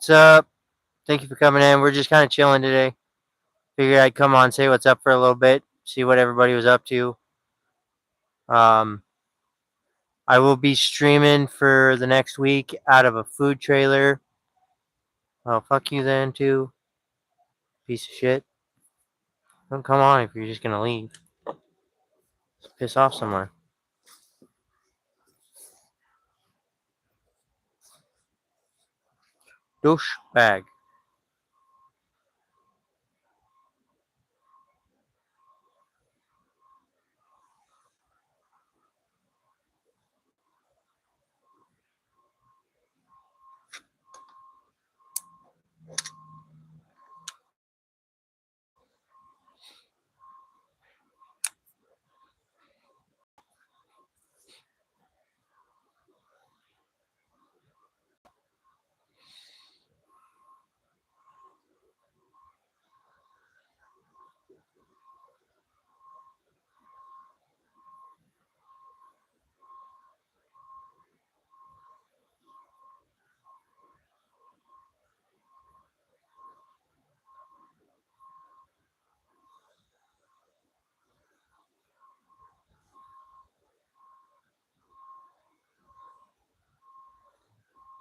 What's up? Thank you for coming in. We're just kind of chilling today. Figured I'd come on, say what's up for a little bit, see what everybody was up to. Um, I will be streaming for the next week out of a food trailer. Oh, fuck you then, too. Piece of shit. Don't come on if you're just gonna leave. Piss off somewhere. Douche bag.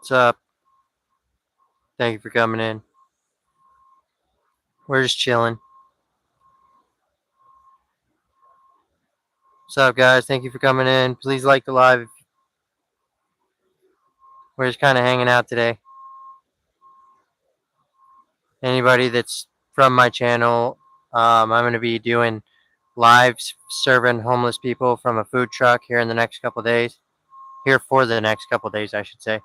What's up? Thank you for coming in. We're just chilling. What's up, guys? Thank you for coming in. Please like the live. We're just kind of hanging out today. Anybody that's from my channel, I'm going to be doing lives serving homeless people from a food truck here in the next couple days. Here for the next couple days, I should say.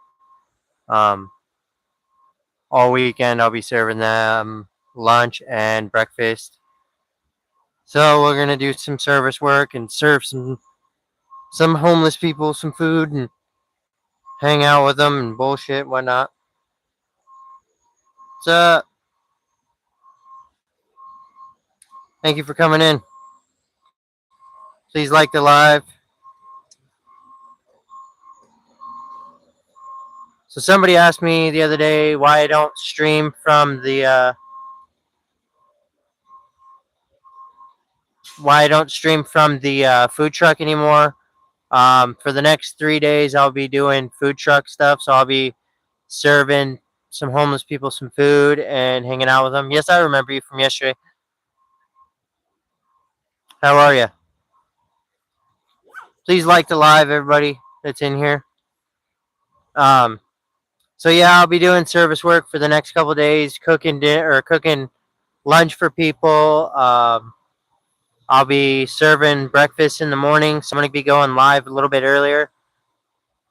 Um, all weekend, I'll be serving them lunch and breakfast. So we're gonna do some service work and serve some homeless people some food and hang out with them and bullshit and whatnot. So thank you for coming in. Please like the live. So somebody asked me the other day why I don't stream from the food truck anymore. For the next 3 days, I'll be doing food truck stuff. So I'll be serving some homeless people some food and hanging out with them. Yes, I remember you from yesterday. How are you? Please like the live, everybody that's in here. Um, so yeah, I'll be doing service work for the next couple of days, cooking dinner or cooking lunch for people. I'll be serving breakfast in the morning. So I'm gonna be going live a little bit earlier.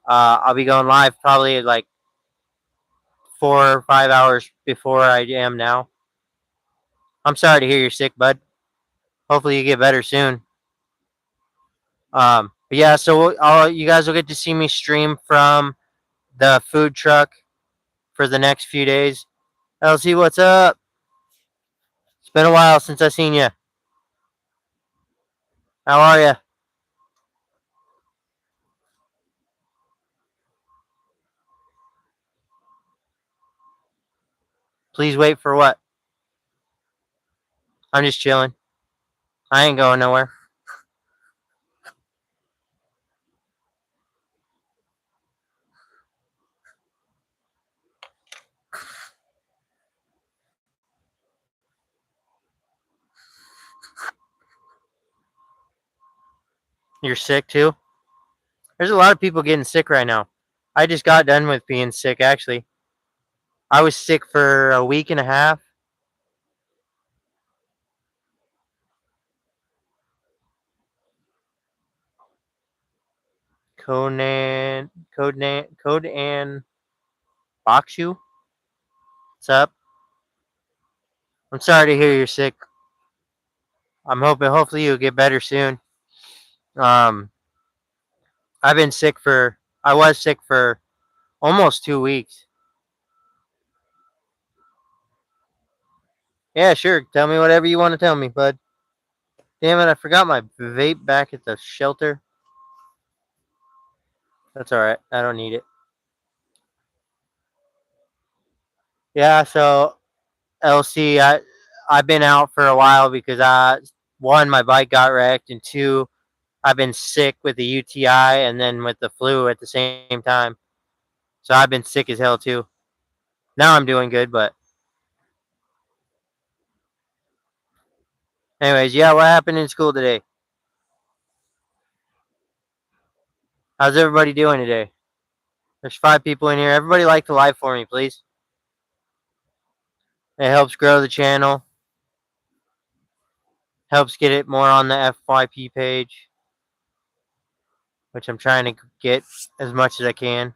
I'll be going live probably like 4 or 5 hours before I am now. I'm sorry to hear you're sick, bud. Hopefully you get better soon. But yeah, so all you guys will get to see me stream from the food truck for the next few days. LC, what's up? It's been a while since I seen you. How are you? Please wait for what? I'm just chilling. I ain't going nowhere. You're sick too? There's a lot of people getting sick right now. I just got done with being sick, actually. I was sick for a week and a half. Conan Bakshu? What's up? I'm sorry to hear you're sick. I'm hoping, hopefully, you'll get better soon. Um, I was sick for almost 2 weeks. Yeah, sure. Tell me whatever you want to tell me, bud. Damn it, I forgot my vape back at the shelter. That's alright. I don't need it. Yeah, so LC, I've been out for a while because one, my bike got wrecked, and two, I've been sick with the UTI and then with the flu at the same time. So I've been sick as hell too. Now I'm doing good, but anyways, yeah. What happened in school today? How's everybody doing today? There's 5 people in here. Everybody like to live for me, please. It helps grow the channel. Helps get it more on the FYP page, which I'm trying to get as much as I can.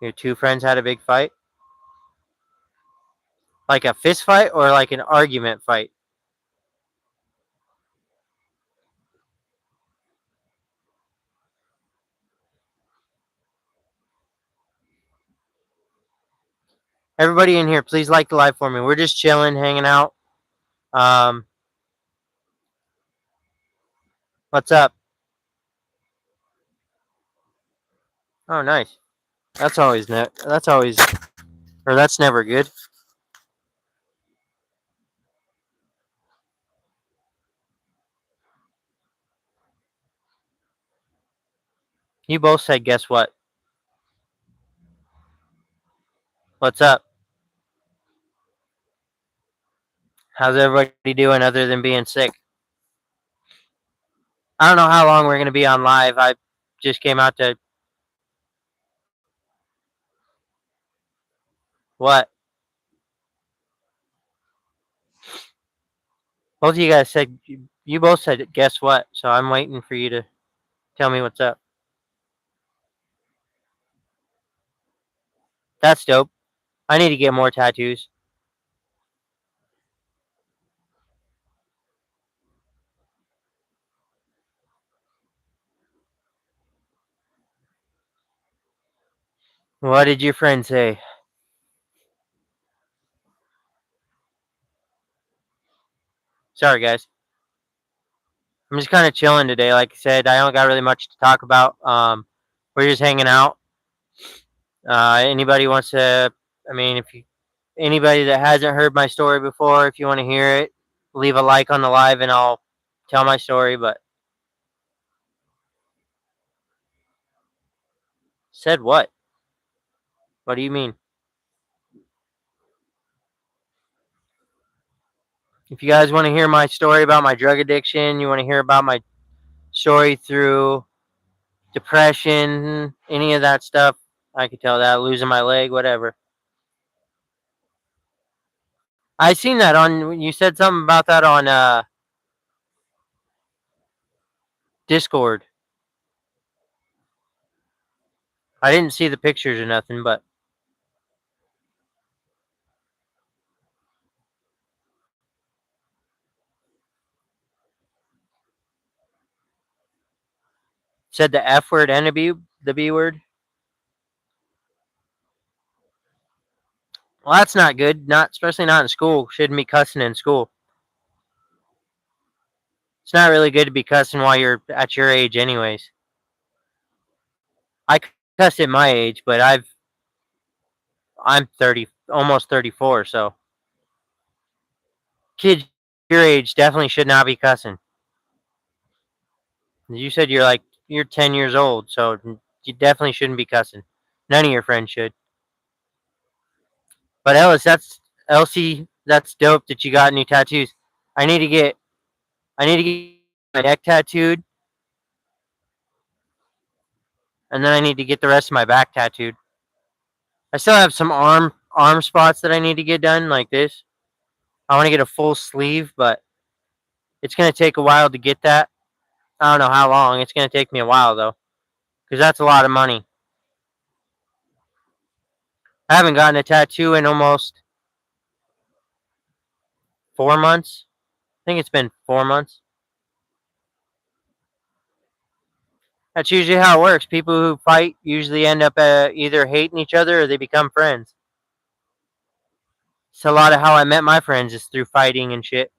Your two friends had a big fight? Like a fist fight or like an argument fight? Everybody in here, please like the live for me. We're just chilling, hanging out. Um, what's up? Oh, nice. That's always That's always, or that's never good. You both said, guess what? What's up? How's everybody doing other than being sick? I don't know how long we're gonna be on live. I just came out to what? Both of you guys said you both said guess what? So I'm waiting for you to tell me what's up. That's dope. I need to get more tattoos. What did your friend say? Sorry, guys. I'm just kind of chilling today. Like I said, I don't got really much to talk about. We're just hanging out. Anybody wants to? I mean, if you anybody that hasn't heard my story before, if you want to hear it, leave a like on the live, and I'll tell my story. But said what? What do you mean? If you guys want to hear my story about my drug addiction, you want to hear about my story through depression, any of that stuff, I could tell that. Losing my leg, whatever. I seen that on. You said something about that on Discord. I didn't see the pictures or nothing, but said the F word and the B word. Well, that's not good. Not especially not in school. Shouldn't be cussing in school. It's not really good to be cussing while you're at your age, anyways. I cuss at my age, but I'm 30, almost 34, so kids your age definitely should not be cussing. You said you're 10 years old, so you definitely shouldn't be cussing. None of your friends should. But Ellis, that's Elsie. That's dope that you got new tattoos. I need to get I need to get my neck tattooed, and then I need to get the rest of my back tattooed. I still have some arm spots that I need to get done, like this. I want to get a full sleeve, but it's gonna take a while to get that. I don't know how long. It's gonna take me a while though, because that's a lot of money. I haven't gotten a tattoo in almost 4 months. I think it's been 4 months. That's usually how it works. People who fight usually end up either hating each other or they become friends. It's a lot of how I met my friends is through fighting and shit.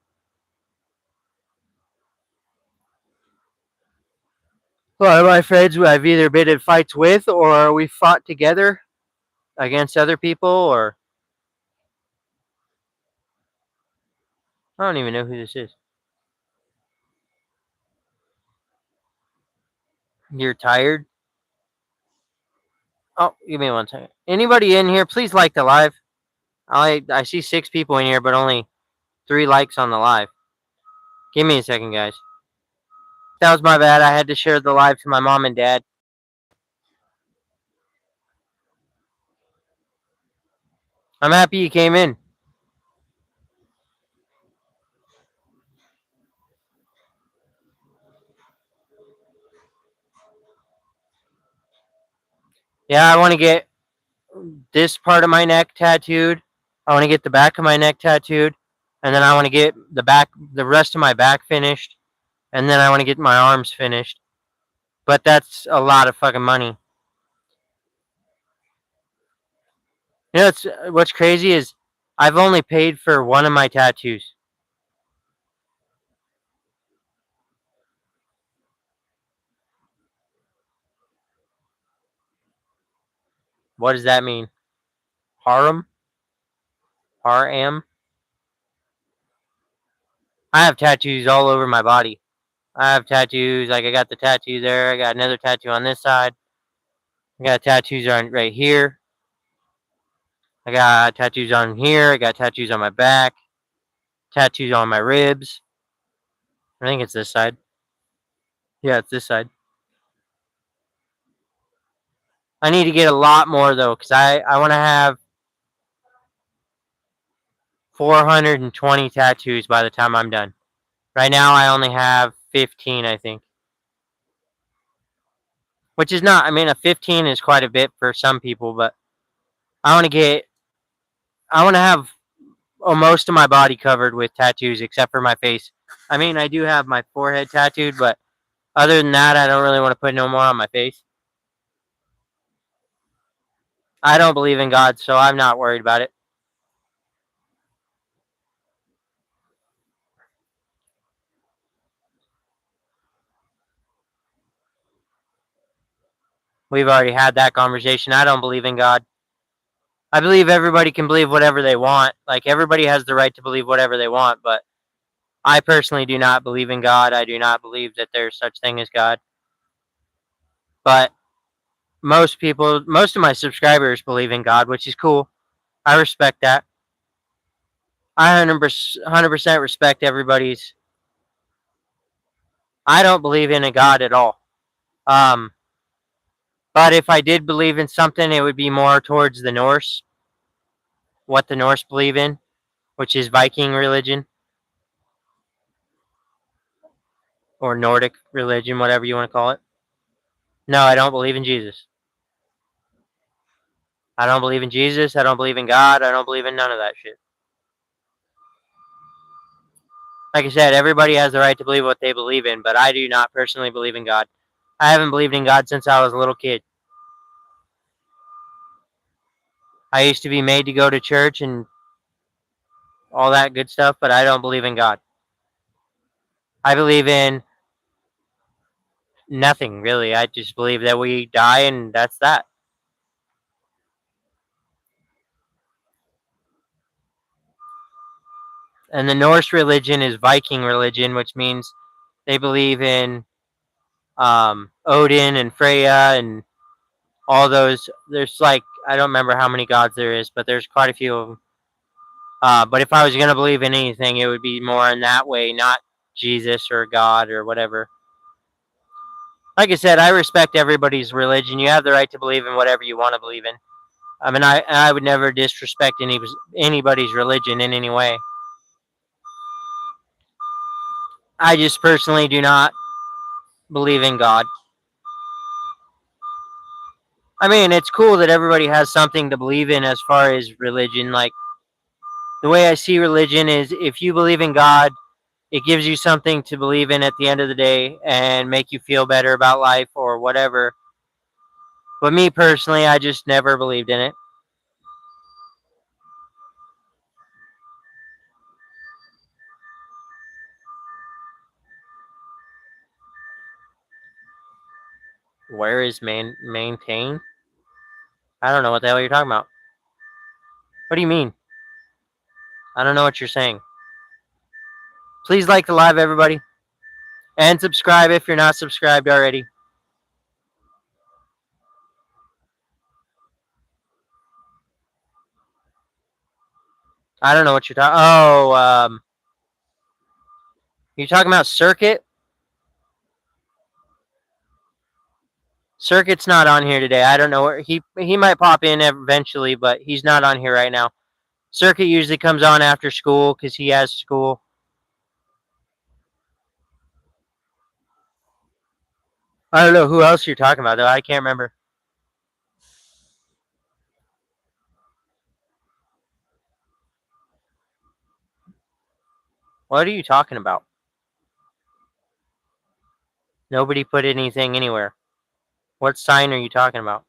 A lot of my friends I've either been in fights with or we fought together against other people, or I don't even know who this is. You're tired? Oh, give me 1 second. Anybody in here, please like the live. I see 6 people in here, but only 3 likes on the live. Give me a second, guys. That was my bad. I had to share the live to my mom and dad. I'm happy you came in. Yeah, I want to get this part of my neck tattooed. I want to get the back of my neck tattooed, and then I want to get the rest of my back finished, and then I want to get my arms finished. But that's a lot of fucking money. You know, what's crazy is I've only paid for one of my tattoos. What does that mean? Harem? Haram? I have tattoos all over my body. I have tattoos. Like I got the tattoo there. I got another tattoo on this side. I got tattoos on right here. I got tattoos on here. I got tattoos on my back. Tattoos on my ribs. I think it's this side. Yeah, it's this side. I need to get a lot more though, because I want to have 420 tattoos by the time I'm done. Right now, I only have 15, I think. Which is not, I mean, a 15 is quite a bit for some people, but I want to I want to have most of my body covered with tattoos except for my face. I mean, I do have my forehead tattooed, but other than that, I don't really want to put no more on my face. I don't believe in God, so I'm not worried about it. We've already had that conversation. I don't believe in God. I believe everybody can believe whatever they want. Like, everybody has the right to believe whatever they want, but I personally do not believe in God. I do not believe that there's such thing as God. But most of my subscribers believe in God, which is cool. I respect that. I 100% respect everybody's. I don't believe in a God at all. Um, but if I did believe in something, it would be more towards the Norse, what the Norse believe in, which is Viking religion or Nordic religion, whatever you want to call it. No, I don't believe in Jesus. I don't believe in Jesus. I don't believe in God. I don't believe in none of that shit. Like I said, everybody has the right to believe what they believe in, but I do not personally believe in God. I haven't believed in God since I was a little kid. I used to be made to go to church and all that good stuff, but I don't believe in God. I believe in nothing really. I just believe that we die and that's that. And the Norse religion is Viking religion, which means they believe in Odin and Freya and all those. There's like I don't remember how many gods there is, but there's quite a few of them. But if I was gonna believe in anything, it would be more in that way, not Jesus or God or whatever. Like I said, I respect everybody's religion. You have the right to believe in whatever you want to believe in. I mean, I would never disrespect anybody's religion in any way. I just personally do not believe in God. I mean, it's cool that everybody has something to believe in as far as religion. Like, the way I see religion is if you believe in God, it gives you something to believe in at the end of the day and make you feel better about life or whatever. But me personally, I just never believed in it. Where is maintain? I don't know what the hell you're talking about. What do you mean? I don't know what you're saying. Please like the live, everybody, and subscribe if you're not subscribed already. I don't know what you're talking. Oh, you're talking about Circuit. Circuit's not on here today. I don't know where he might pop in eventually, but he's not on here right now. Circuit usually comes on after school because he has school. I don't know who else you're talking about though. I can't remember. What are you talking about? Nobody put anything anywhere. What sign are you talking about?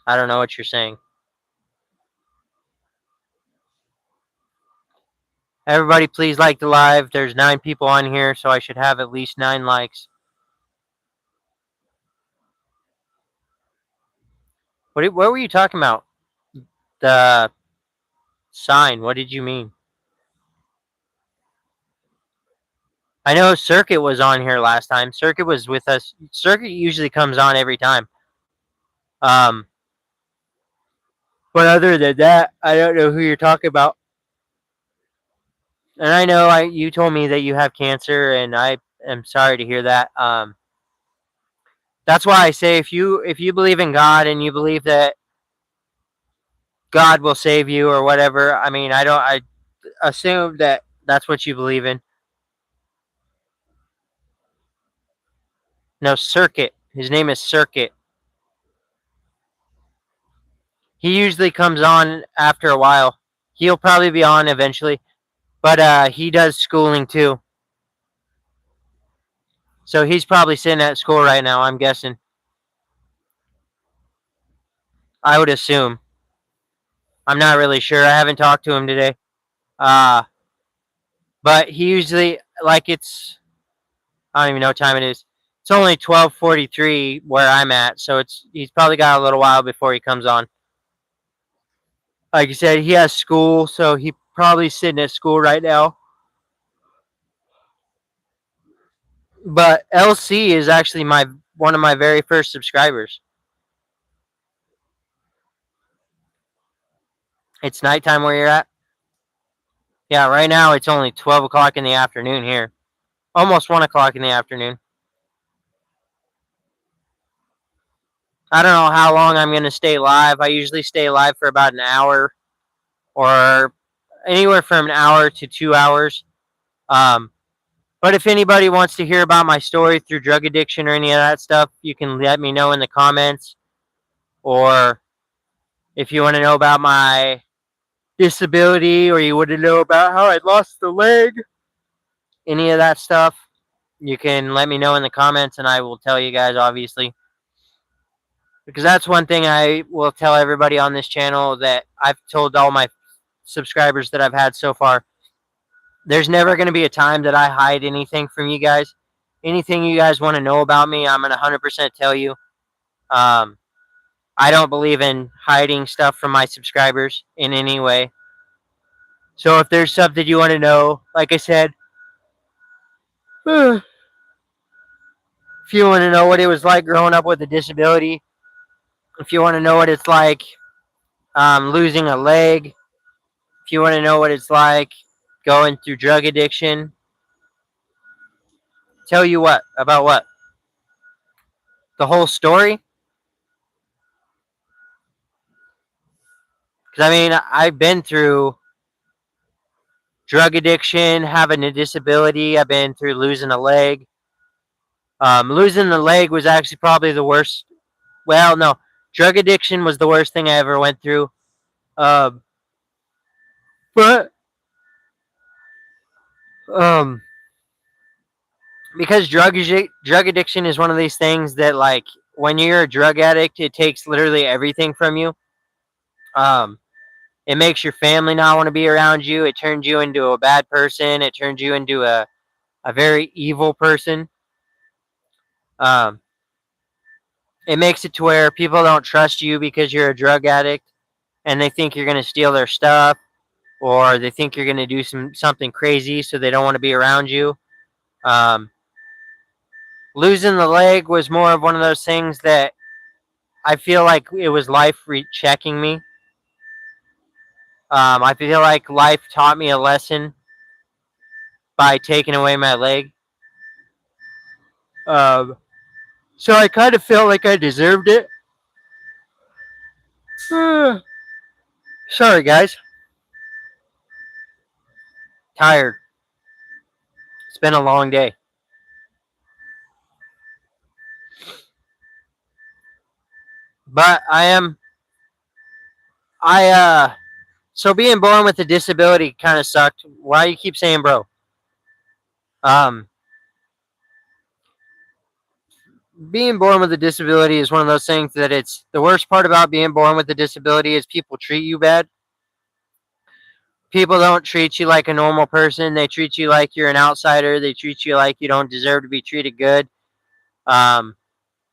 I don't know what you're saying. Everybody, please like the live. There's 9 people on here, so I should have at least 9 likes. What were you talking about? The sign. What did you mean? I know Circuit was on here last time. Circuit was with us. Circuit usually comes on every time. Um, but other than that, I don't know who you're talking about. And I know you told me that you have cancer, and I am sorry to hear that. That's why I say if you believe in God and you believe that God will save you or whatever. I mean, I assume that that's what you believe in. No, Circuit. His name is Circuit. He usually comes on after a while. He'll probably be on eventually, but he does schooling too. So he's probably sitting at school right now, I'm guessing. I would assume. I'm not really sure. I haven't talked to him today. Uh but he usually like it's I don't even know what time it is. It's only 12:43 where I'm at, so he's probably got a little while before he comes on. Like you said, he has school, so he probably sitting at school right now. But LC is actually my one of my very first subscribers. It's nighttime where you're at. Yeah, right now it's only 12 o'clock in the afternoon here, almost 1 o'clock in the afternoon. I don't know how long I'm gonna stay live. I usually stay live for about an hour, or anywhere from an hour to 2 hours. Um, but if anybody wants to hear about my story through drug addiction or any of that stuff, you can let me know in the comments. Or if you want to know about my disability, or you want to know about how I lost the leg, any of that stuff, you can let me know in the comments and I will tell you guys, obviously. Because that's one thing I will tell everybody on this channel that I've told all my subscribers that I've had so far. There's never going to be a time that I hide anything from you guys. Anything you guys want to know about me, I'm going to 100% tell you. I don't believe in hiding stuff from my subscribers in any way. So if there's something you want to know, like I said, if you want to know what it was like growing up with a disability, if you want to know what it's like losing a leg, if you want to know what it's like going through drug addiction, tell you what about what the whole story. Because I mean, I've been through drug addiction, having a disability. I've been through losing a leg. Losing the leg was actually probably the worst. Well, no, drug addiction was the worst thing I ever went through. Um, but um, because drug addiction is one of these things that, like, when you're a drug addict, it takes literally everything from you. Um, it makes your family not want to be around you. It turns you into a bad person. It turns you into a very evil person. Um, it makes it to where people don't trust you because you're a drug addict, and they think you're going to steal their stuff, or they think you're going to do something crazy, so they don't want to be around you. Um, Losing the leg was more of one of those things that I feel like it was life checking me. I feel like life taught me a lesson by taking away my leg. Um, so I kind of felt like I deserved it. Sorry, guys. Tired. It's been a long day. But I am. So being born with a disability kind of sucked. Why you keep saying bro? Um, Being born with a disability is one of those things that it's the worst part about being born with a disability is people treat you bad. People don't treat you like a normal person. They treat you like you're an outsider. They treat you like you don't deserve to be treated good. Um,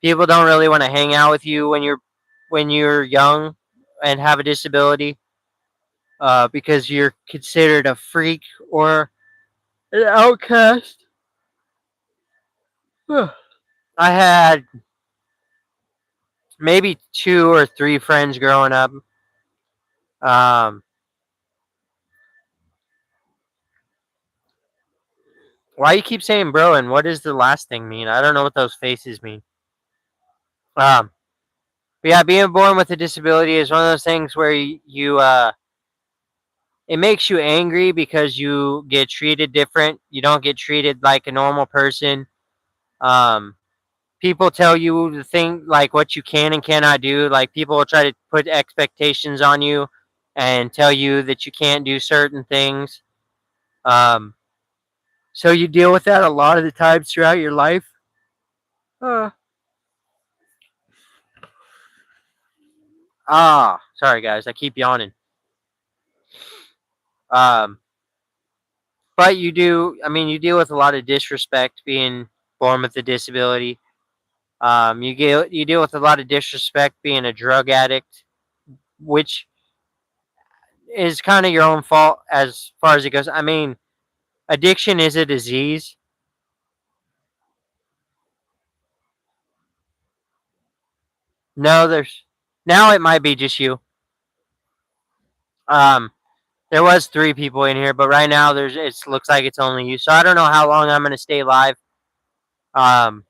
People don't really want to hang out with you when you're young and have a disability because you're considered a freak or an outcast. I had maybe two or three friends growing up. Um, why you keep saying bro and what does the last thing mean? I don't know what those faces mean. Um, but yeah, being born with a disability is one of those things where it makes you angry because you get treated different. You don't get treated like a normal person. Um, People tell you the thing like what you can and cannot do. Like people will try to put expectations on you and tell you that you can't do certain things. Um, so you deal with that a lot of the times throughout your life. Uh, Sorry guys, I keep yawning. Um, but you do. I mean, you deal with a lot of disrespect being born with a disability. You deal with a lot of disrespect being a drug addict, which is kind of your own fault as far as it goes. I mean, addiction is a disease. No, there's now it might be just you. Um, there was three people in here, but right now it looks like it's only you. So I don't know how long I'm gonna stay live. Um,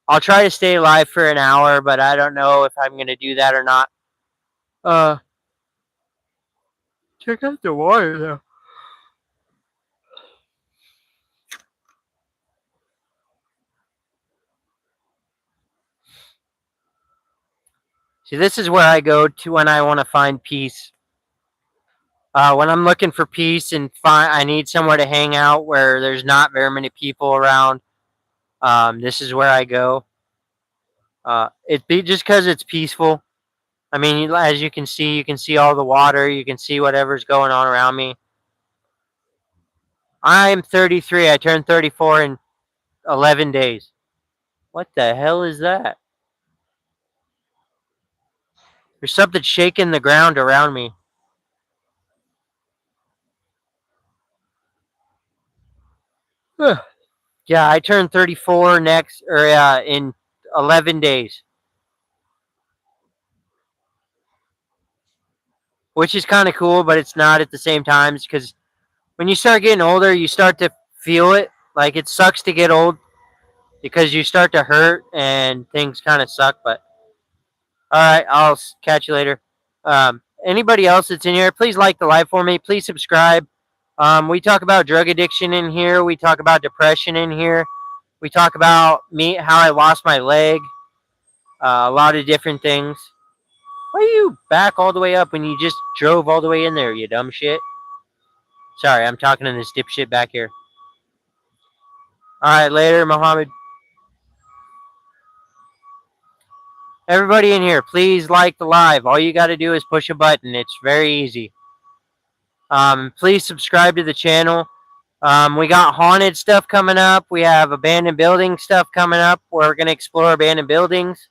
I'll try to stay live for an hour, but I don't know if I'm gonna do that or not. Uh, Check out the water though. See, this is where I go to when I want to find peace. When I'm looking for peace and I need somewhere to hang out where there's not very many people around. This is where I go. It be just because it's peaceful. I mean, as you can see all the water. You can see whatever's going on around me. I'm 33. I turned 34 in 11 days. What the hell is that? There's something shaking the ground around me. Yeah, I turned 34 next or in 11 days, which is kind of cool, but it's not at the same time because when you start getting older, you start to feel it. Like it sucks to get old because you start to hurt and things kind of suck. But all right, I'll catch you later. Anybody else that's in here, please like the live for me. Please subscribe. We talk about drug addiction in here. We talk about depression in here. We talk about me how I lost my leg. A lot of different things. Why are you back all the way up when you just drove all the way in there, you dumb shit? Sorry, I'm talking to this dipshit back here. All right, later, Mohammed. Everybody in here, please like the live. All you got to do is push a button. It's very easy. Please subscribe to the channel. We got haunted stuff coming up. We have abandoned building stuff coming up. We're gonna explore abandoned buildings.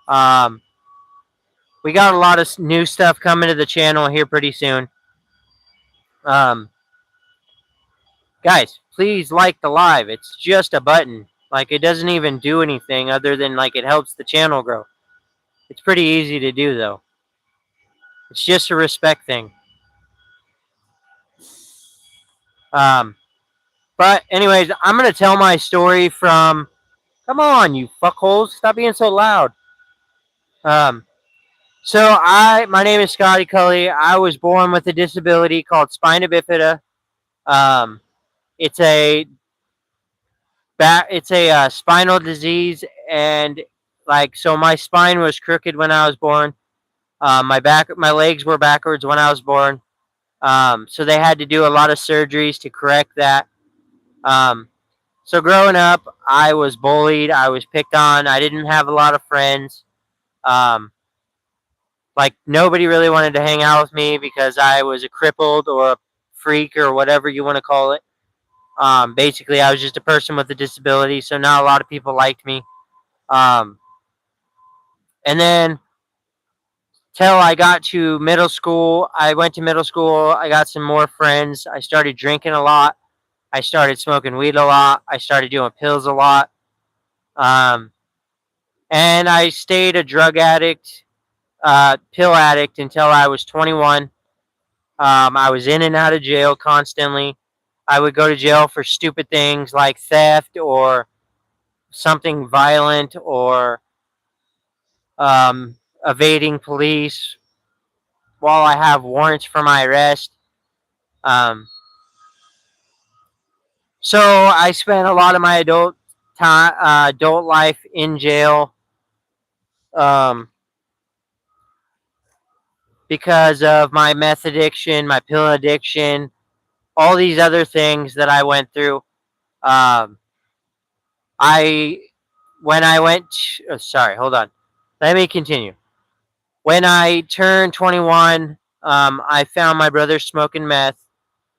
Um, we got a lot of new stuff coming to the channel here pretty soon. Um, Guys, please like the live. It's just a button. Like it doesn't even do anything other than like it helps the channel grow. It's pretty easy to do though. It's just a respect thing. Um, but anyways, I'm gonna tell my story from. Come on, you fuckholes! Stop being so loud. Um, my name is Scottie Cully. I was born with a disability called spina bifida. Um, it's a spinal disease, and like so, my spine was crooked when I was born. My legs were backwards when I was born. So they had to do a lot of surgeries to correct that. Um, so growing up, I was bullied. I was picked on. I didn't have a lot of friends. Um, like nobody really wanted to hang out with me because I was a crippled or a freak or whatever you want to call it. Basically, I was just a person with a disability, so not a lot of people liked me. Um, and then till I got to middle school, I went to middle school. I got some more friends. I started drinking a lot. I started smoking weed a lot. I started doing pills a lot. Um, and I stayed a drug addict, pill addict until I was 21. I was in and out of jail constantly. I would go to jail for stupid things like theft or something violent or evading police while I have warrants for my arrest. Um, so I spent a lot of my adult life in jail um, because of my meth addiction, my pill addiction, all these other things that I went through. Um, I when I went. Sorry, hold on. Let me continue. When I turned 21, I found my brother smoking meth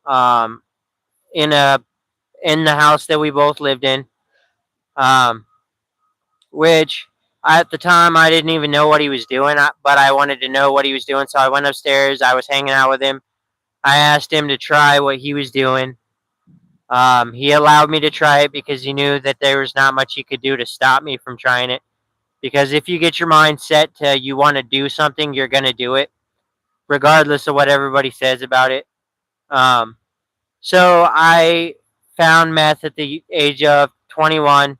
um, in a in the house that we both lived in, um, which at the time I didn't even know what he was doing, but I wanted to know what he was doing, so I went upstairs. I was hanging out with him. I asked him to try what he was doing. He allowed me to try it because he knew that there was not much he could do to stop me from trying it. Because if you get your mind set to you want to do something, you're gonna do it, regardless of what everybody says about it. Um, so I found meth at the age of 21.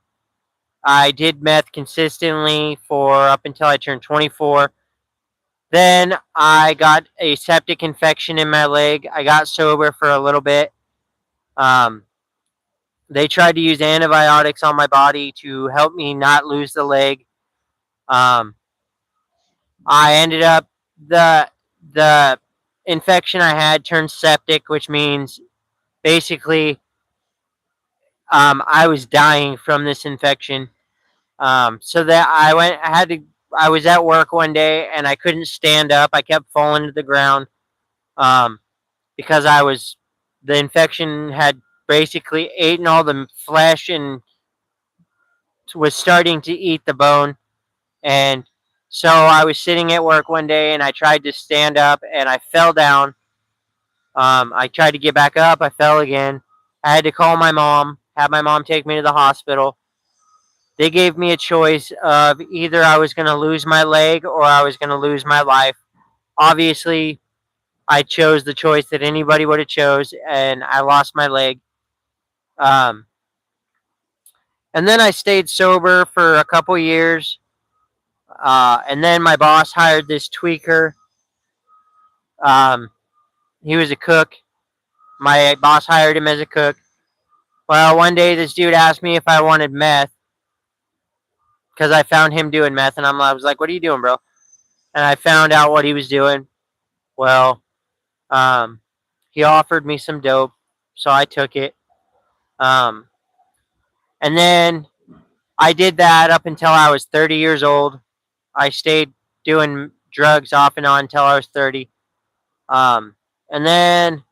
I did meth consistently for up until I turned 24. Then I got a septic infection in my leg. I got sober for a little bit. Um, they tried to use antibiotics on my body to help me not lose the leg. Um, I ended up the infection I had turned septic, which means basically I was dying from this infection. So that I was at work one day and I couldn't stand up. I kept falling to the ground um, because the infection had basically eaten all the flesh and was starting to eat the bone. And so I was sitting at work one day and I tried to stand up and I fell down. I tried to get back up. I fell again. I had to call my mom, have my mom take me to the hospital. They gave me a choice of either I was going to lose my leg or I was going to lose my life. Obviously, I chose the choice that anybody would have chose, and I lost my leg. Um, and then I stayed sober for a couple years. And then my boss hired this tweaker. Um, he was a cook. My boss hired him as a cook. Well, one day this dude asked me if I wanted meth because I found him doing meth, and I was like, "What are you doing, bro?" And I found out what he was doing. Well, um, he offered me some dope, so I took it. Um, and then I did that up until I was 30 years old. I stayed doing drugs off and on until I was 30. Um, and then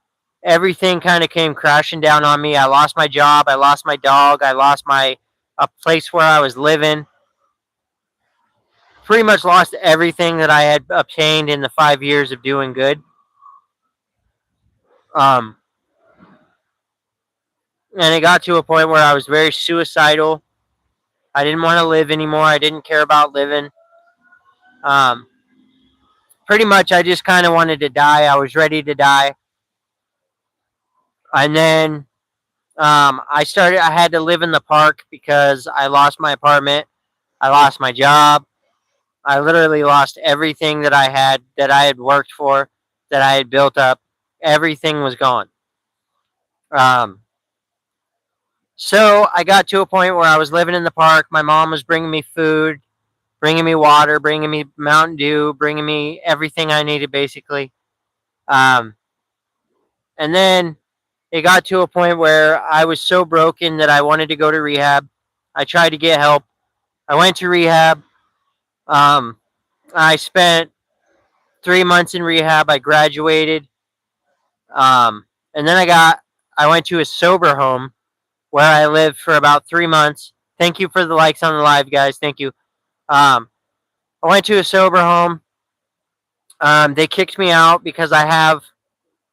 everything kind of came crashing down on me. I lost my job. I lost my dog. I lost my a place where I was living. Pretty much lost everything that I had obtained in the 5 years of doing good. Um, and it got to a point where I was very suicidal. I didn't want to live anymore. I didn't care about living. Um, Pretty much, I just kind of wanted to die. I was ready to die. And then I started. I had to live in the park because I lost my apartment. I lost my job. I literally lost everything that I had worked for, that I had built up. Everything was gone. Um, so I got to a point where I was living in the park. My mom was bringing me food, bringing me water, bringing me Mountain Dew, bringing me everything I needed, basically. Um, and then it got to a point where I was so broken that I wanted to go to rehab. I tried to get help. I went to rehab. Um, I spent 3 months in rehab. I graduated. And then I went to a sober home where I lived for about 3 months. Thank you for the likes on the live, guys. Thank you. Um, I went to a sober home. They kicked me out because I have.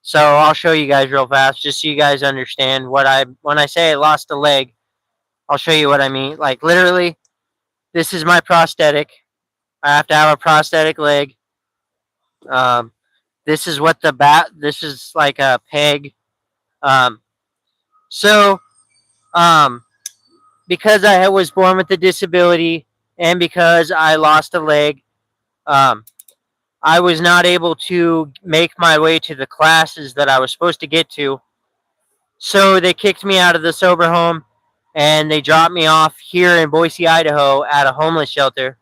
So I'll show you guys real fast, just so you guys understand when I say I lost a leg. I'll show you what I mean. Like literally, this is my prosthetic. I have to have a prosthetic leg. Um, this is what the bat. This is like a peg. Um, so um, because I was born with a disability and because I lost a leg, um, I was not able to make my way to the classes that I was supposed to get to. So they kicked me out of the sober home and they dropped me off here in Boise, Idaho at a homeless shelter.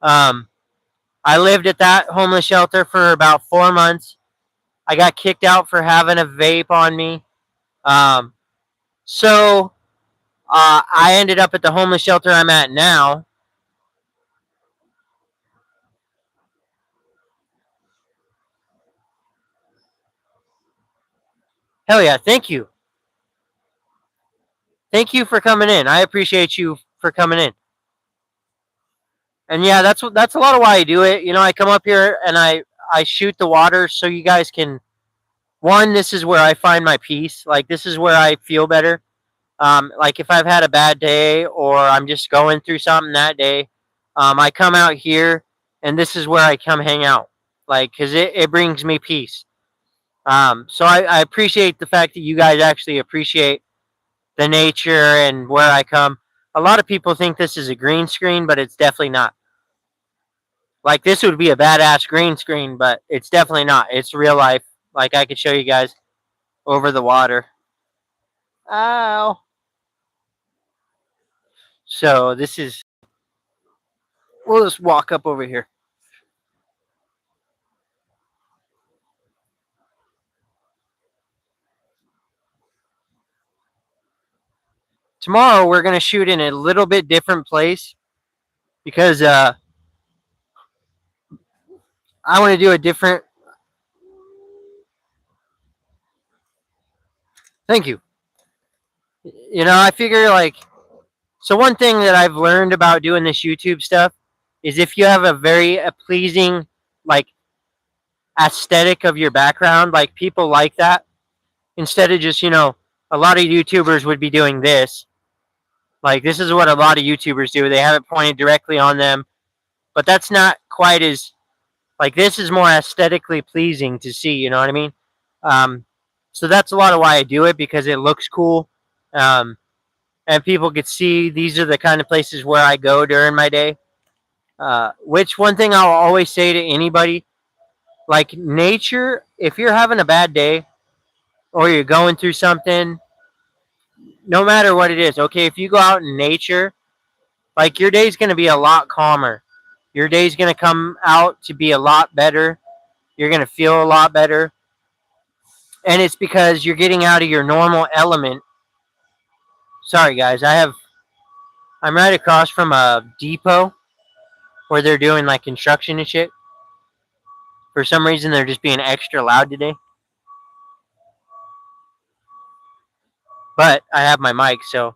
Um, I lived at that homeless shelter for about 4 months. I got kicked out for having a vape on me. Um, so I ended up at the homeless shelter I'm at now. Hell yeah, thank you. Thank you for coming in. I appreciate you for coming in. And yeah, that's a lot of why I do it. You know, I come up here and I shoot the water so you guys can. One, this is where I find my peace. Like this is where I feel better. Like if I've had a bad day or I'm just going through something that day, I come out here and this is where I come hang out. Like, cause it brings me peace. So I appreciate the fact that you guys actually appreciate the nature and where I come. A lot of people think this is a green screen, but it's definitely not. Like this would be a badass green screen, but it's definitely not. It's real life. Like I could show you guys over the water. Ow. So this is. We'll just walk up over here. Tomorrow we're gonna shoot in a little bit different place because I want to do a different. Thank you. You know, I figure like so. One thing that I've learned about doing this YouTube stuff is if you have a very pleasing like aesthetic of your background, like people like that instead of just a lot of YouTubers would be doing this. Like this is what a lot of YouTubers do. They have it pointed directly on them, but that's not quite as like this is more aesthetically pleasing to see. You know what I mean? Um, so that's a lot of why I do it because it looks cool, and people could see these are the kind of places where I go during my day. Which one thing I'll always say to anybody, like nature, if you're having a bad day or you're going through something, no matter what it is, okay, if you go out in nature, like your day's going to be a lot calmer. Your day's going to come out to be a lot better. You're going to feel a lot better. And it's because you're getting out of your normal element. Sorry guys, I'm right across from a depot where they're doing like construction and shit. For some reason they're just being extra loud today. but I have my mic, so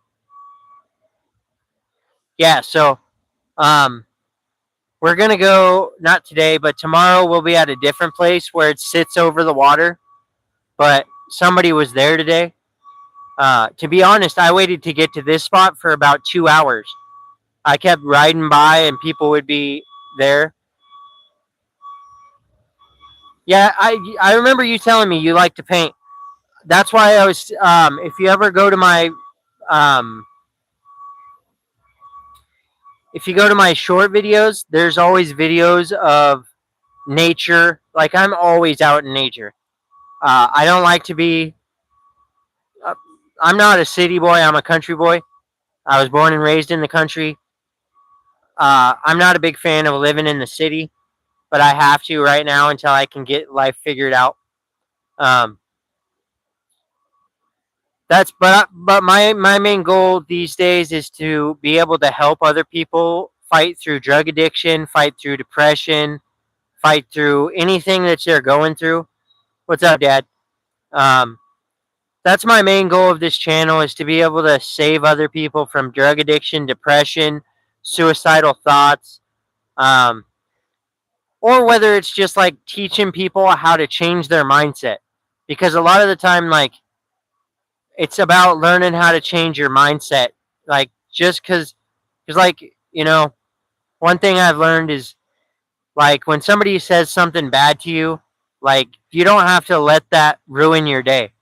yeah. So um, we're gonna go not today, but tomorrow. We'll be at a different place where it sits over the water. But somebody was there today. To be honest, I waited to get to this spot for about 2 hours. I kept riding by, and people would be there. Yeah, I remember you telling me you like to paint. That's why I was. If you ever go to my um, if you go to my short videos, there's always videos of nature. Like I'm always out in nature. I don't like to be. Uh, I'm not a city boy. I'm a country boy. I was born and raised in the country. I'm not a big fan of living in the city, but I have to right now until I can get life figured out. Um, but my main goal these days is to be able to help other people fight through drug addiction, fight through depression, fight through anything that they're going through. What's up, Dad? Um, that's my main goal of this channel is to be able to save other people from drug addiction, depression, suicidal thoughts, um, or whether it's just like teaching people how to change their mindset. Because a lot of the time, like it's about learning how to change your mindset. Like just because like one thing I've learned is like when somebody says something bad to you, like you don't have to let that ruin your day.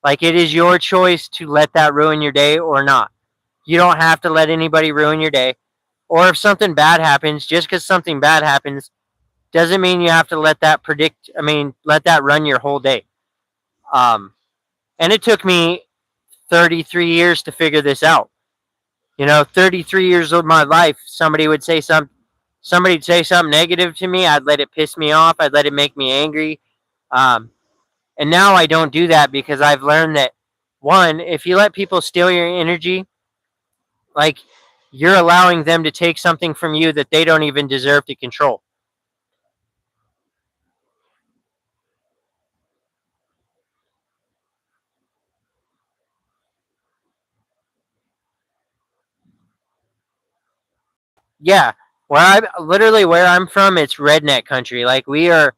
Like it is your choice to let that ruin your day or not. You don't have to let anybody ruin your day. Or if something bad happens, just because something bad happens doesn't mean you have to let that let that run your whole day. Um, and it took me 33 years to figure this out. 33 years of my life, somebody'd say something negative to me. I'd let it piss me off. I'd let it make me angry. Um, and now I don't do that because I've learned that one, if you let people steal your energy, like you're allowing them to take something from you that they don't even deserve to control. Yeah, where I'm from, it's redneck country. Like we are,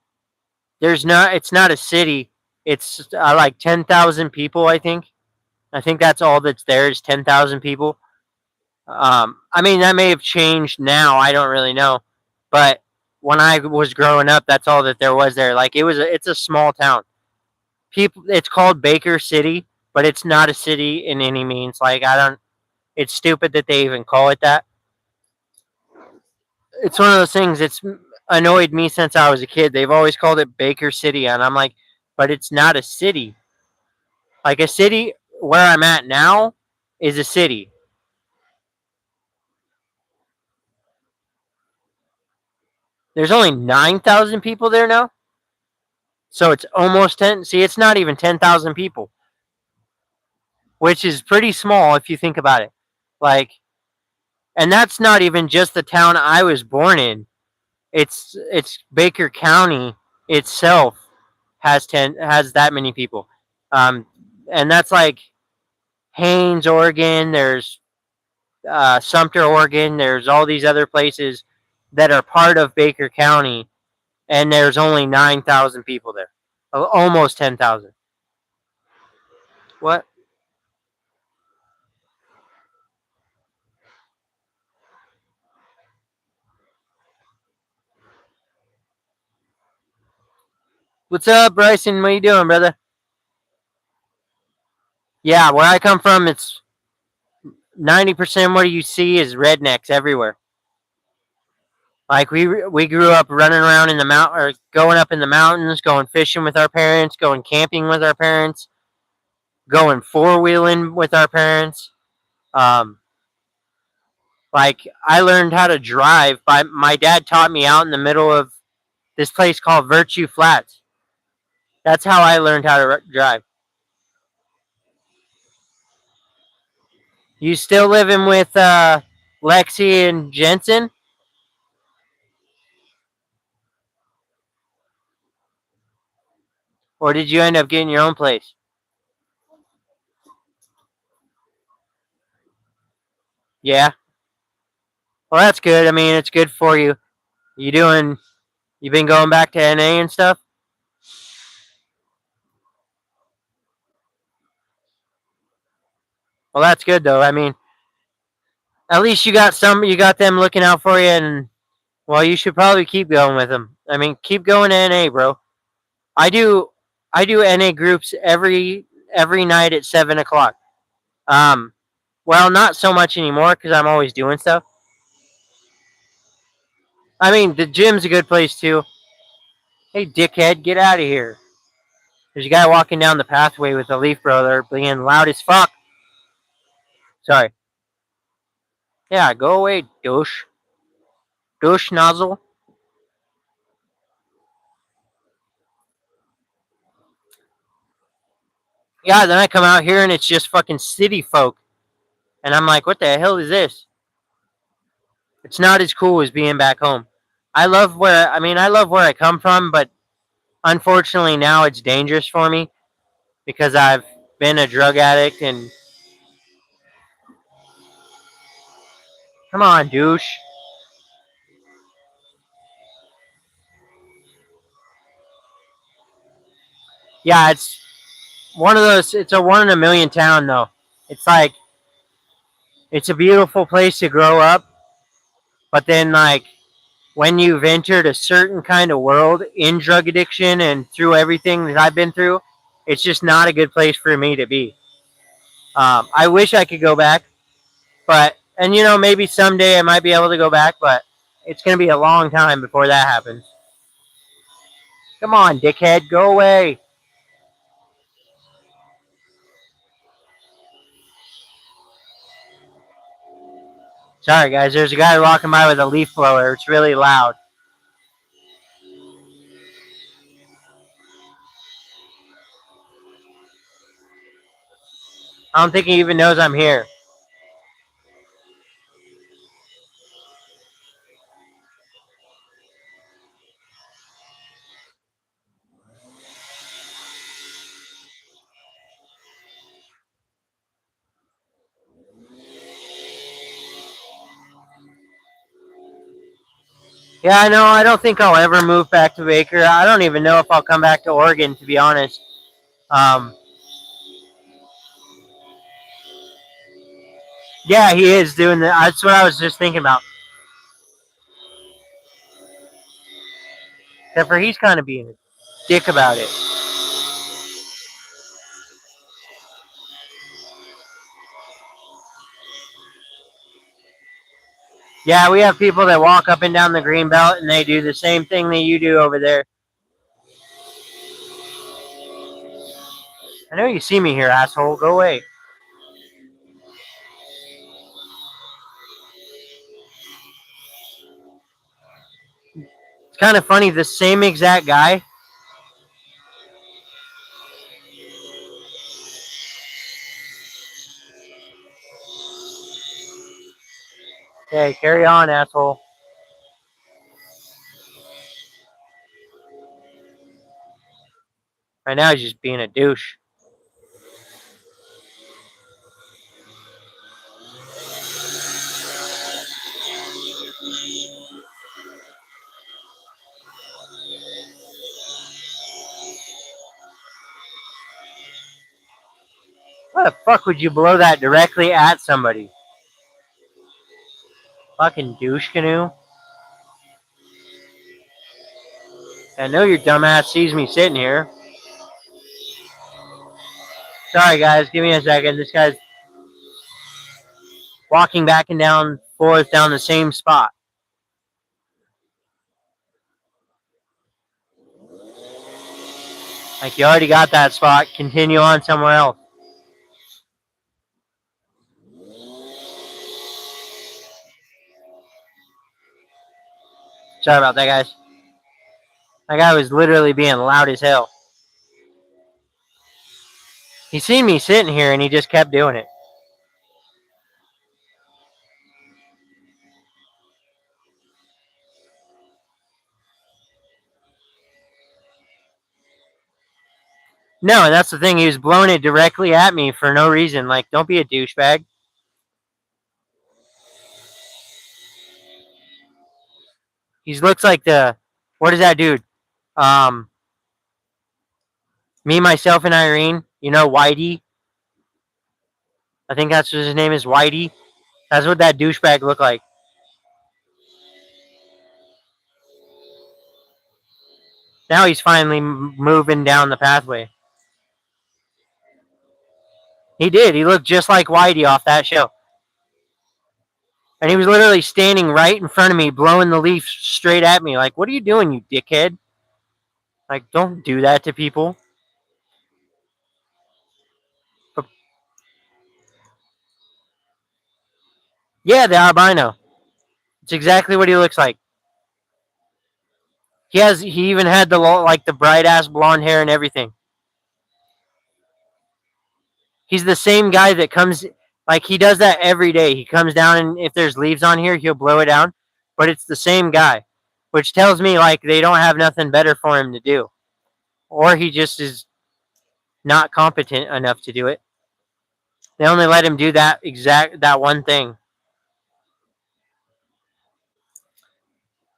it's not a city. It's like 10,000 people. I think that's all that's there is 10,000 people. I mean that may have changed now. I don't really know, but when I was growing up, that's all that there was there. Like it's a small town. It's called Baker City, but it's not a city in any means. Like I don't. It's stupid that they even call it that. It's one of those things. It's annoyed me since I was a kid. They've always called it Baker City, and I'm like, but it's not a city. Like a city where I'm at now is a city. There's only 9,000 people there now, so it's almost 10. See, it's not even 10,000 people, which is pretty small if you think about it. Like, and that's not even just the town I was born in. It's Baker County itself has that many people, um, and that's like Haines, Oregon. There's Sumter, Oregon. There's all these other places that are part of Baker County, and there's only 9,000 people there, almost 10,000. What? What's up, Bryson? What you doing, brother? Yeah, where I come from, it's 90% what you see is rednecks everywhere. Like we grew up running around in the mount or going up in the mountains, going fishing with our parents, going camping with our parents, going four wheeling with our parents. Um, like I learned how to drive by my dad taught me out in the middle of this place called Virtue Flats. That's how I learned how to drive. You still living with Lexi and Jensen, or did you end up getting your own place? Yeah. Well, that's good. I mean, it's good for you. You doing? You been going back to NA and stuff? Well, that's good though. I mean, at least you got some. You got them looking out for you, and well, you should probably keep going with them. I mean, keep going to NA, bro. I do. I do NA groups every night at 7 o'clock. Um, well, not so much anymore because I'm always doing stuff. I mean, the gym's a good place too. Hey, dickhead, get out of here. There's a guy walking down the pathway with a leaf brother being loud as fuck. Sorry. Yeah, go away, douche. Douche nozzle. Yeah, then I come out here and it's just fucking city folk. And I'm like, what the hell is this? It's not as cool as being back home. I love where I come from, but unfortunately now it's dangerous for me because I've been a drug addict and come on, douche. Yeah, it's one of those. It's a one in a million town though. It's like it's a beautiful place to grow up, but then like when you've entered a certain kind of world in drug addiction and through everything that I've been through, it's just not a good place for me to be. I wish I could go back, but and you know maybe someday I might be able to go back, but it's gonna be a long time before that happens. Come on, dickhead, go away. Sorry guys, there's a guy walking by with a leaf blower. It's really loud. I don't think he even knows I'm here. Yeah, I know. I don't think I'll ever move back to Baker. I don't even know if I'll come back to Oregon, to be honest. Um, yeah, he is doing that. That's what I was just thinking about. Except for he's kind of being a dick about it. Yeah, we have people that walk up and down the green belt and they do the same thing that you do over there. I know you see me here, asshole. Go away. It's kind of funny. The same exact guy. Hey, carry on, asshole. Right now he's just being a douche. Why the fuck would you blow that directly at somebody? Fucking douche canoe. I know your dumbass sees me sitting here. Sorry, guys. Give me a second. This guy's walking back and down forth down the same spot. Like you already got that spot. Continue on somewhere else. Sorry about that, guys. That guy was literally being loud as hell. He seen me sitting here and he just kept doing it. No, and that's the thing. He was blowing it directly at me for no reason. Like, don't be a douchebag. He looks like what is that dude? Um, Me, myself, and Irene. You know, Whitey. I think that's what his name is, Whitey. That's what that douchebag looked like. Now he's finally moving down the pathway. He did. He looked just like Whitey off that show. And he was literally standing right in front of me, blowing the leaf straight at me. Like, what are you doing, you dickhead? Like, don't do that to people. But yeah, the albino. It's exactly what he looks like. He even had the bright ass blonde hair and everything. He's the same guy that comes, like, he does that every day. He comes down, and if there's leaves on here, he'll blow it down. But it's the same guy, which tells me, like, they don't have nothing better for him to do. Or he just is not competent enough to do it. They only let him do that one thing.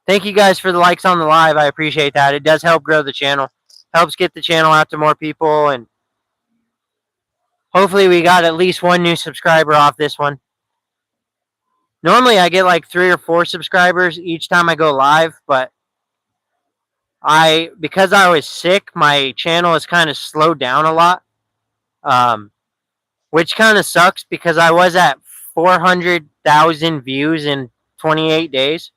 Thank you guys for the likes on the live. I appreciate that. It does help grow the channel. Helps get the channel out to more people, and hopefully we got at least one new subscriber off this one. Normally I get like 3 or 4 subscribers each time I go live, but because I was sick, my channel has kind of slowed down a lot. Which kind of sucks because I was at 400,000 views in 28 days.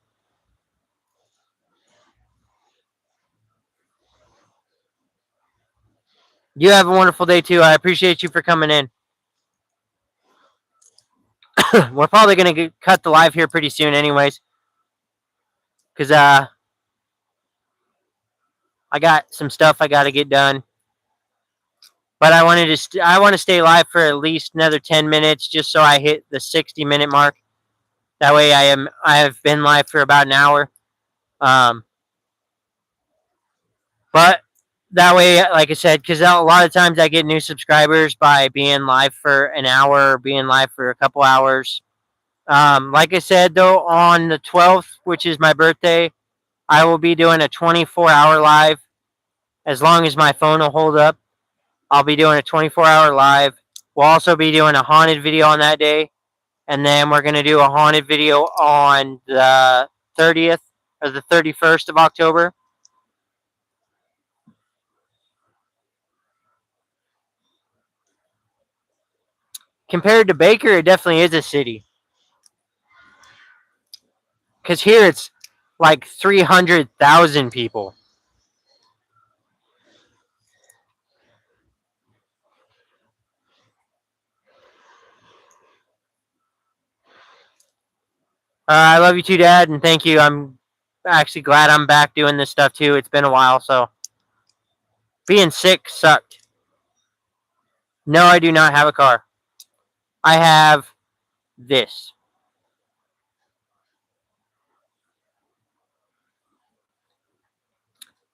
You have a wonderful day too. I appreciate you for coming in. We're probably going to cut the live here pretty soon anyways. Because I got some stuff I got to get done. But I want to stay live for at least another 10 minutes just so I hit the 60-minute mark. That way I have been live for about an hour. But that way, like I said, because a lot of times I get new subscribers by being live for an hour or being live for a couple hours. Like I said, though, on the 12th, which is my birthday, I will be doing a 24-hour live. As long as my phone will hold up, I'll be doing a 24-hour live. We'll also be doing a haunted video on that day. And then we're going to do a haunted video on the 30th or the 31st of October. Compared to Baker, it definitely is a city. Because here it's like 300,000 people. I love you too, Dad, and thank you. I'm actually glad I'm back doing this stuff too. It's been a while, so being sick sucked. No, I do not have a car. I have this.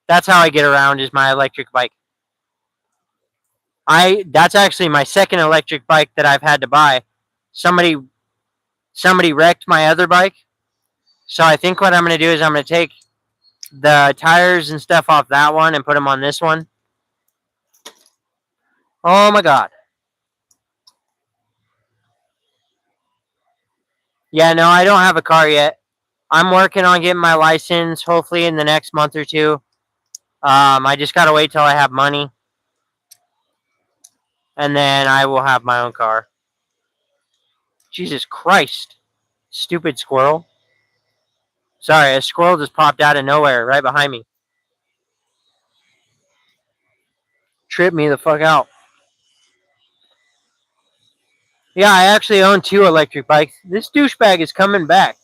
That's how I get around is my electric bike. That's actually my second electric bike that I've had to buy. Somebody wrecked my other bike. So I think what I'm going to do is I'm going to take the tires and stuff off that one and put them on this one. Oh my god. Yeah, no, I don't have a car yet. I'm working on getting my license hopefully in the next month or two. I just got to wait till I have money. And then I will have my own car. Jesus Christ. Stupid squirrel. Sorry, a squirrel just popped out of nowhere right behind me. Tripped me the fuck out. Yeah, I actually own 2 electric bikes. This douchebag is coming back.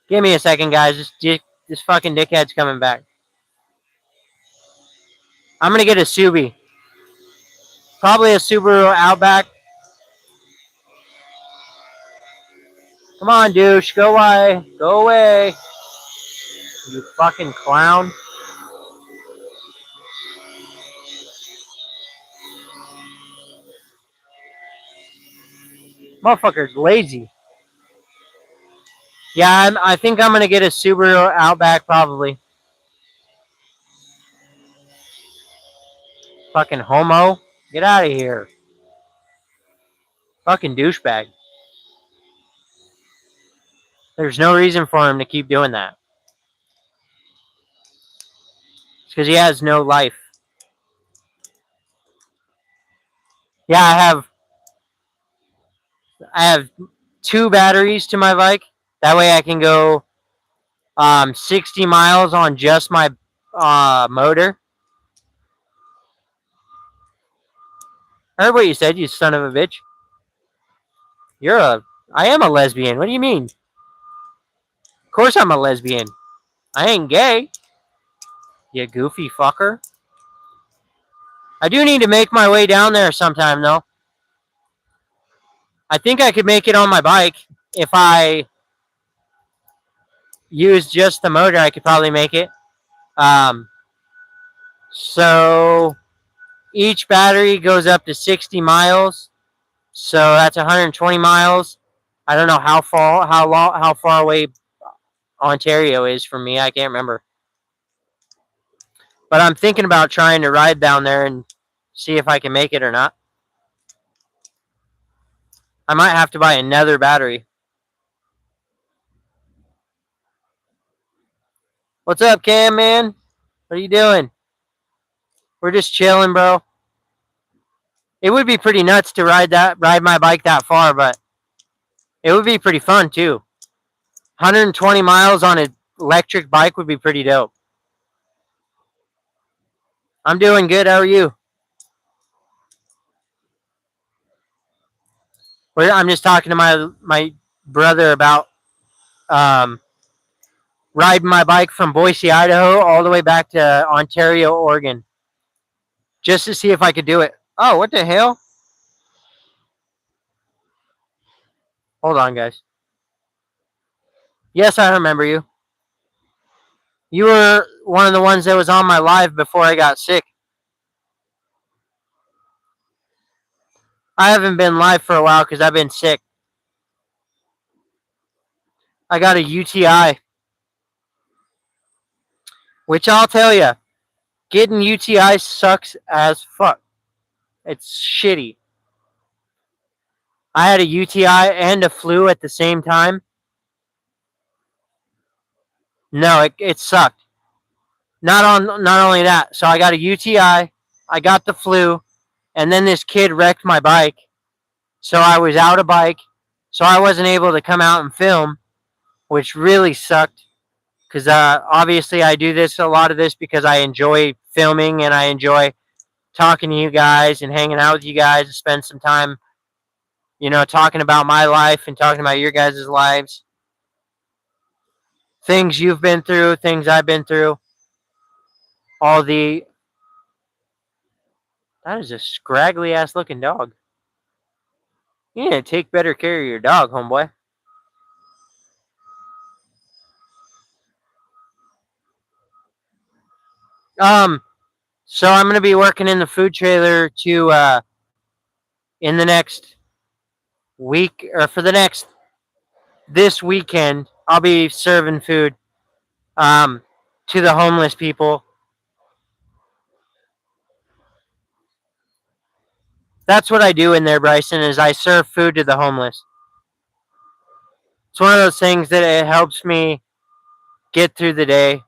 Give me a second, guys. This fucking dickhead's coming back. I'm gonna get a Subi. Probably a Subaru Outback. Come on, douche. Go away. Go away. You fucking clown. Motherfucker's lazy. Yeah, I think I'm gonna get a Subaru Outback probably. Fucking homo, get out of here. Fucking douchebag. There's no reason for him to keep doing that. It's because he has no life. Yeah, I have two batteries to my bike. That way I can go 60 miles on just my motor. I heard what you said, you son of a bitch. You're a. I am a lesbian. What do you mean? Of course I'm a lesbian. I ain't gay. You goofy fucker. I do need to make my way down there sometime though. I think I could make it on my bike if I use just the motor. I could probably make it. Um, so each battery goes up to 60 miles. So that's 120 miles. I don't know how far away Ontario is from me. I can't remember. But I'm thinking about trying to ride down there and see if I can make it or not. I might have to buy another battery. What's up, Cam, man? What are you doing? We're just chilling, bro. It would be pretty nuts to ride my bike that far, but it would be pretty fun too. 120 miles on an electric bike would be pretty dope. I'm doing good. How are you? I'm just talking to my brother about um, riding my bike from Boise, Idaho, all the way back to Ontario, Oregon, just to see if I could do it. Oh, what the hell? Hold on, guys. Yes, I remember you. You were one of the ones that was on my live before I got sick. I haven't been live for a while because I've been sick. I got a UTI, which I'll tell you, getting UTI sucks as fuck. It's shitty. I had a UTI and a flu at the same time. No, it sucked. Not only that, so I got a UTI, I got the flu, and then this kid wrecked my bike. So I was out of bike, so I wasn't able to come out and film, which really sucked. Because obviously I do this a lot of this because I enjoy filming and I enjoy talking to you guys and hanging out with you guys and spend some time, talking about my life and talking about your guys' lives, things you've been through, things I've been through, all the. That is a scraggly ass looking dog. You need to take better care of your dog, homeboy. Um, so I'm gonna be working in the food trailer to in the next week or for the next this weekend. I'll be serving food um to the homeless people. That's what I do in there, Bryson. Is I serve food to the homeless. It's one of those things that it helps me get through the day.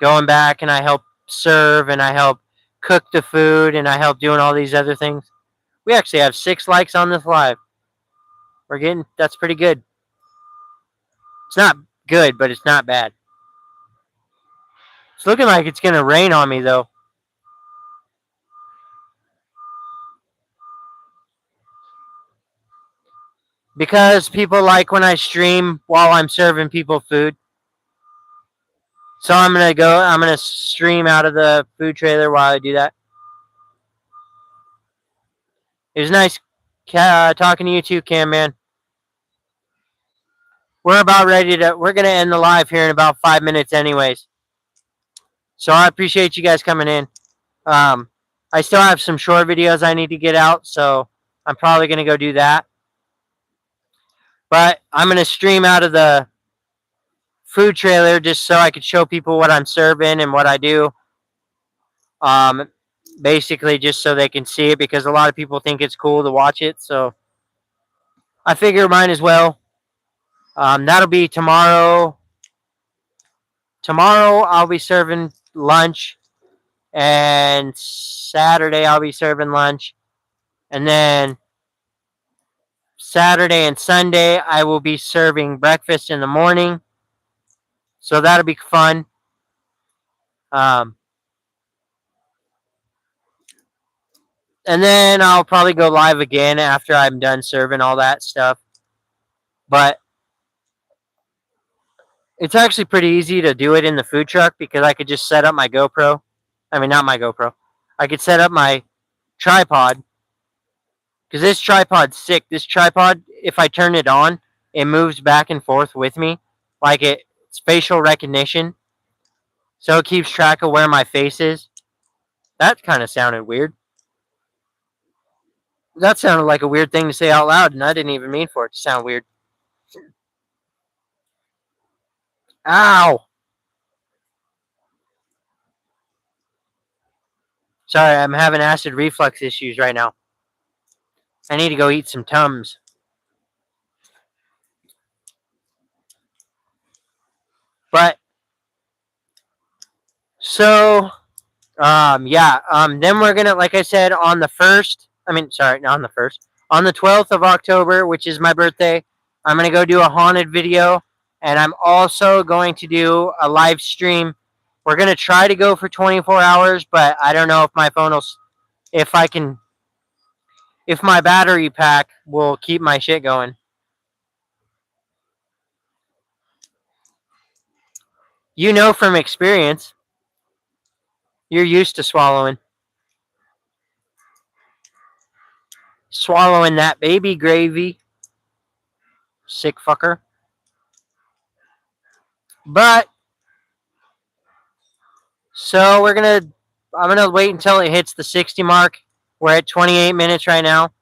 Going back and I help serve and I help cook the food and I help doing all these other things. We actually have 6 likes on this live. That's pretty good. It's not good, but it's not bad. It's looking like it's gonna rain on me though. Because people like when I stream while I'm serving people food. So I'm gonna stream out of the food trailer while I do that. It was nice talking to you too, Cam, man. We're gonna end the live here in about 5 minutes anyways. So I appreciate you guys coming in. Um, I still have some short videos I need to get out, so I'm probably gonna go do that. But I'm gonna stream out of the food trailer just so I could show people what I'm serving and what I do. Um, Basically, just so they can see it because a lot of people think it's cool to watch it. So I figure might as well. That'll be tomorrow. Tomorrow I'll be serving lunch, and Saturday I'll be serving lunch, and then Saturday and Sunday I will be serving breakfast in the morning. So that'll be fun. Um, and then I'll probably go live again after I'm done serving all that stuff. But it's actually pretty easy to do it in the food truck because I could just set up my GoPro. I mean, not my GoPro. I could set up my tripod because this tripod's sick. This tripod, if I turn it on, it moves back and forth with me, like it's facial recognition, so it keeps track of where my face is. That kind of sounded weird. That sounded like a weird thing to say out loud, and I didn't even mean for it to sound weird. Ow! Sorry, I'm having acid reflux issues right now. I need to go eat some Tums. But so yeah. Then we're gonna, like I said, on the first. I mean, sorry, not on the first. On the 12th of October, which is my birthday, I'm gonna go do a haunted video, and I'm also going to do a live stream. We're gonna try to go for 24 hours, but I don't know if my phone will, if I can, if my battery pack will keep my shit going. You know from experience, you're used to swallowing that baby gravy, sick fucker. But so I'm gonna wait until it hits the 60 mark. We're at 28 minutes right now.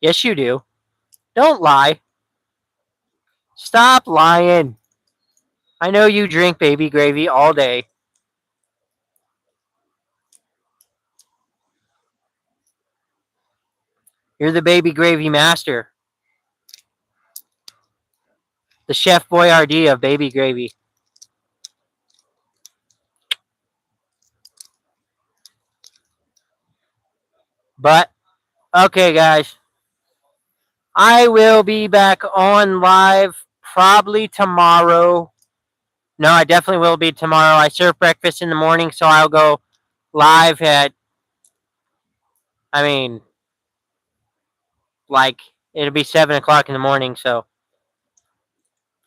Yes, you do. Don't lie. Stop lying. I know you drink baby gravy all day. You're the baby gravy master, the Chef Boyardee of baby gravy. But okay, guys, I will be back on live probably tomorrow. No, I definitely will be tomorrow. I serve breakfast in the morning, so I'll go live at, I mean, like, it'll be 7 o'clock in the morning, so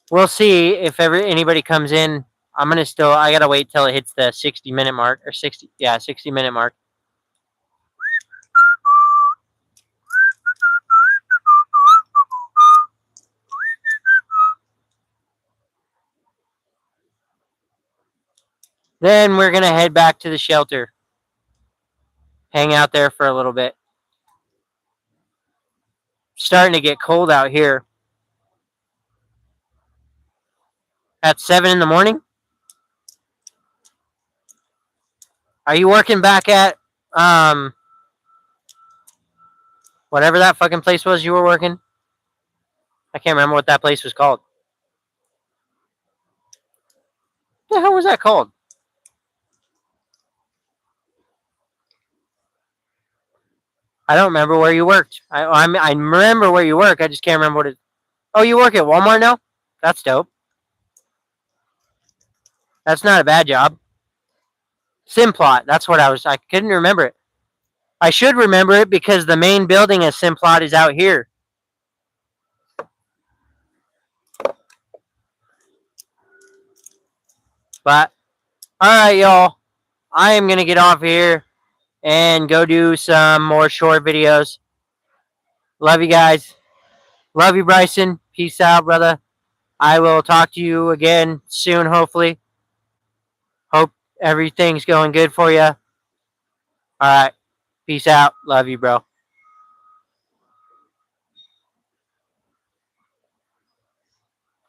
we'll see if ever anybody comes in. I gotta wait till it hits the 60-minute mark, or 60-minute mark. Then we're gonna head back to the shelter, hang out there for a little bit. Starting to get cold out here. At 7 in the morning? Are you working back at, whatever that fucking place was you were working? I can't remember what that place was called. What the hell was that called? I don't remember where you worked. I remember where you work. I just can't remember what it. Oh, you work at Walmart now? That's dope. That's not a bad job. Simplot. That's what I couldn't remember it. I should remember it because the main building of Simplot is out here. But all right, y'all. I am gonna get off here and go do some more short videos. Love you guys. Love you, Bryson. Peace out, brother. I will talk to you again soon, hopefully. Hope everything's going good for you. All right. Peace out. Love you, bro.